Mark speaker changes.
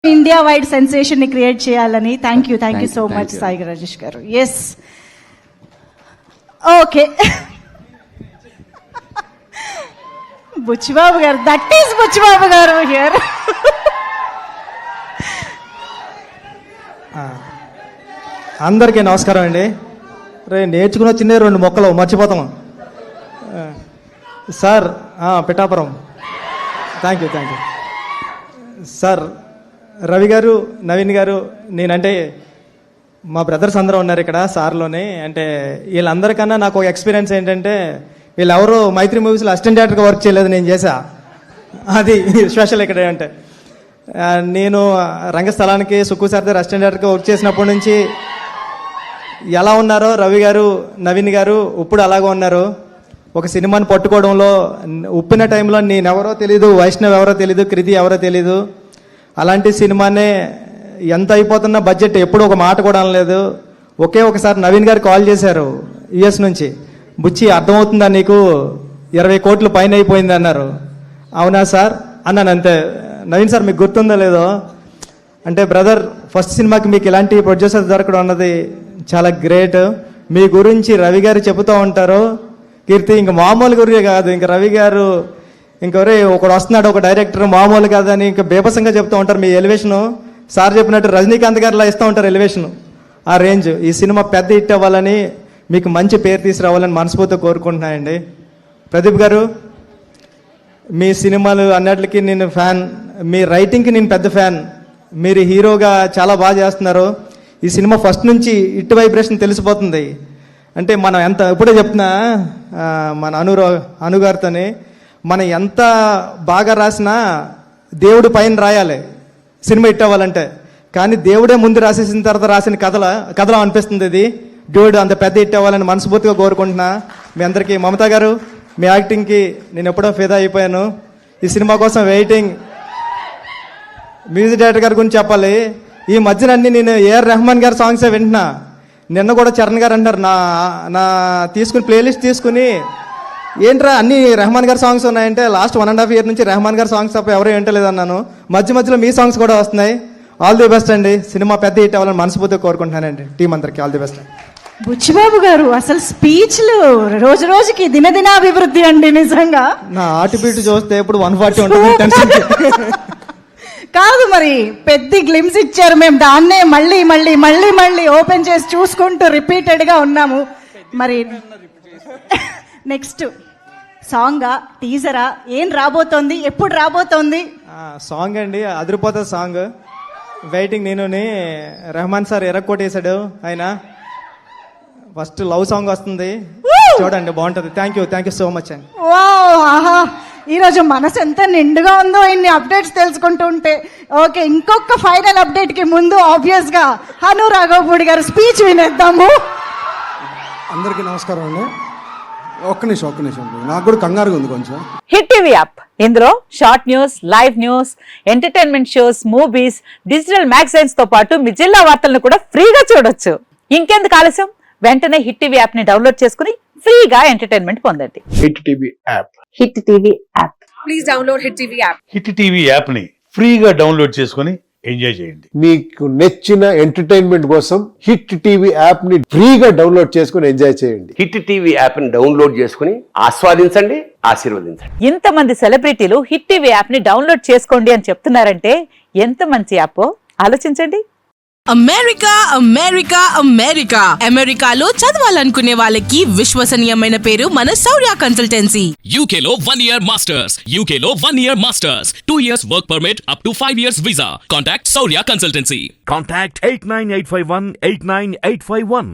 Speaker 1: India wide sensation ని create చేయాలని. Thank you so much Sai Rajesh గారు. Yes, okay. బుచ్చిబాబు గారు, దట్ ఈస్ బుచ్చిబాబు గారు హియర్.
Speaker 2: అందరికీ నమస్కారం అండి. నేర్చుకున్న చిన్న 2 మొక్కలు మర్చిపోతాము sir. Pithapuram. Thank you sir. Ravi గారు, నవీన్ గారు, నేనంటే మా బ్రదర్స్ అందరూ ఉన్నారు ఇక్కడ సార్లోనే. అంటే వీళ్ళందరికన్నా నాకు ఒక ఎక్స్పీరియన్స్ ఏంటంటే, వీళ్ళెవరూ మైత్రి మూవీస్లో అసిస్టెంట్ డైరెక్టర్గా వర్క్ చేయలేదు, నేను చేశా. అది స్పెషల్ ఇక్కడ. అంటే నేను రంగస్థలానికి సుక్కు సార్ దగ్గర అసిస్టెంట్ డైరెక్టర్గా వర్క్ చేసినప్పటి నుంచి ఎలా ఉన్నారో రవి గారు, నవీన్ గారు ఇప్పుడు అలాగే ఉన్నారు. ఒక సినిమాని పట్టుకోవడంలో ఉప్పిన టైంలో నేనెవరో తెలీదు, వైష్ణవ్ ఎవరో తెలీదు, కృతి ఎవరో తెలీదు. అలాంటి సినిమానే ఎంత అయిపోతున్న బడ్జెట్ ఎప్పుడు ఒక మాట కూడా అనలేదు. ఒకే ఒకసారి నవీన్ గారు కాల్ చేశారు యుఎస్ నుంచి, బుచ్చి అర్థమవుతుందా నీకు, 20 కోట్ల పైన అయిపోయింది అన్నారు. అవునా సార్ అన్నాను. అంతే. నవీన్ సార్ మీకు గుర్తుందో లేదో అంటే, బ్రదర్ ఫస్ట్ సినిమాకి మీకు ఇలాంటి ప్రొడ్యూసర్ దొరకడం అన్నది చాలా గ్రేట్. మీ గురించి రవి గారు చెబుతూ ఉంటారు. కీర్తి ఇంక మామూలు గురి కాదు, ఇంకా రవి గారు ఇంకొరే ఒకడు వస్తున్నాడు, ఒక డైరెక్టర్ మామూలు కాదని ఇంకా బేపసంగా చెప్తూ ఉంటారు. మీ ఎలివేషను సార్ చెప్పినట్టు రజనీకాంత్ గారిలా ఇస్తూ ఉంటారు ఎలివేషను, ఆ రేంజ్. ఈ సినిమా పెద్ద హిట్ అవ్వాలని, మీకు మంచి పేరు తీసుకురావాలని మనస్ఫూర్తిగా కోరుకుంటున్నాయండి. ప్రదీప్ గారు, మీ సినిమాలు అన్నిటికీ నేను ఫ్యాన్, మీ రైటింగ్కి నేను పెద్ద ఫ్యాన్. మీరు హీరోగా చాలా బాగా చేస్తున్నారు. ఈ సినిమా ఫస్ట్ నుంచి ఇటు వైబ్రేషన్ తెలిసిపోతుంది. అంటే మనం ఎంత, ఇప్పుడే చెప్తున్నా మన అనుగారితోని, మనం ఎంత బాగా రాసినా దేవుడి పైన రాయాలి సినిమా హిట్ అవ్వాలంటే. కానీ దేవుడే ముందు రాసేసిన తర్వాత రాసిన కథలో అనిపిస్తుంది ఇది. దేవుడు అంత పెద్ద హిట్ అవ్వాలని మనస్ఫూర్తిగా కోరుకుంటున్నా. మీ అందరికీ, మమతా గారు మీ యాక్టింగ్కి నేను ఎప్పుడో ఫిదా అయిపోయాను. ఈ సినిమా కోసం వెయిటింగ్. మ్యూజిక్ డైరెక్టర్ గారి గురించి చెప్పాలి. ఈ మధ్యన అన్ని నేను ఏఆర్ రెహమాన్ గారి సాంగ్సే వింటున్నా. నిన్న కూడా చరణ్ గారు అన్నారు, నా తీసుకుని ప్లేలిస్ట్ తీసుకుని, ఏంట్రా అన్ని రెహమాన్ గారి సాంగ్స్ ఉన్నాయంటే, లాస్ట్ 1.5 year నుంచి రెహమాన్ గారి సాంగ్స్ తప్ప ఎవరూ వింటలేదు అన్నాను. మధ్యలో మీ సాంగ్స్ కూడా వస్తున్నాయి. ఆల్ ది బెస్ట్ అండి. సినిమా పెద్ద హిట్ అవ్వాలని మనస్ఫూర్తిగా కోరుకుంటున్నానండి. టీం అందరికీ ఆల్ ది బెస్ట్.
Speaker 1: బుచ్చిబాబు గారు అసలు స్పీచ్లు రోజు రోజుకి దినదినాభివృద్ధి అండి. నిజంగా
Speaker 2: నా ఆర్టిబిట్ చూస్తే ఇప్పుడు 140 ఉంటుంది.
Speaker 1: కాదు, మరి పెద్ద గ్లిమ్స్ ఇచ్చారు. మేము దాన్నే మళ్ళీ ఓపెన్ చేసి చూసుకుంటూ రిపీటెడ్గా ఉన్నాము. మరి నెక్స్ట్ సాంగా, టీజరా, ఏం రాబోతోంది, ఎప్పుడు రాబోతోంది?
Speaker 2: సాంగ్ అండి, అదిరిపోతుంది సాంగ్. వెయిటింగ్. నేను రెహమాన్ సార్ ఎరక్కోటేశాడు ఆయన. ఫస్ట్ లవ్ సాంగ్ వస్తుంది, చూడండి బాగుంటుంది. థ్యాంక్ యూ సో మచ్ అండి.
Speaker 1: ఆహా, ఈరోజు మనసు ఎంత నిండుగా ఉందో ఇన్ని అప్డేట్స్ తెలుసుకుంటూ ఉంటే. ఓకే, ఇంకొక ఫైనల్ అప్డేట్కి ముందు ఆబ్వియస్గా హను రాఘవపూడి గారు స్పీచ్ వినేద్దాము.
Speaker 3: అందరికీ నమస్కారం అండి. ఒక్క నిమిషం నాకు కూడా కంగారుగా ఉంది కొంచెం.
Speaker 4: హిట్ టీవీ యాప్, ఇందులో short news, live news, entertainment shows, movies, digital magazines తో పాటు మీ జిల్లా వార్తలను కూడా ఫ్రీగా చూడొచ్చు. ఇంకెందుకు ఆలస్యం, వెంటనే హిట్ టీవీ యాప్ ని డౌన్లోడ్ చేసుకుని ఫ్రీగా ఎంటర్టైన్మెంట్ పొందండి.
Speaker 5: Hit TV app.
Speaker 4: Hit TV app.
Speaker 6: Please download hit TV app.
Speaker 5: Hit TV app ని ఫ్రీగా డౌన్లోడ్ చేసుకుని ఎంజాయ్ చేయండి.
Speaker 7: మీకు నచ్చిన ఎంటర్టైన్మెంట్ కోసం హిట్ టీవీ యాప్ ని ఫ్రీగా డౌన్లోడ్ చేసుకుని ఎంజాయ్ చేయండి.
Speaker 8: హిట్ టీవీ యాప్ ని డౌన్లోడ్ చేసుకుని ఆస్వాదించండి, ఆశీర్వదించండి.
Speaker 4: ఇంతమంది సెలబ్రిటీలు హిట్ టీవీ యాప్ ని డౌన్లోడ్ చేసుకోండి అని చెప్తున్నారంటే ఎంత మంచి యాప్ ఆలోచించండి.
Speaker 9: అమెరికాలో చదవాలనుకునే వాళ్ళకి విశ్వసనీయమైన పేరు మన శౌర్య కన్సల్టెన్సీ.
Speaker 10: UKలో 1 year masters, UKలో 1 year masters, 2 years work permit up to 5 years visa. Contact Saurya Consultancy.
Speaker 11: Contact 89851 89851.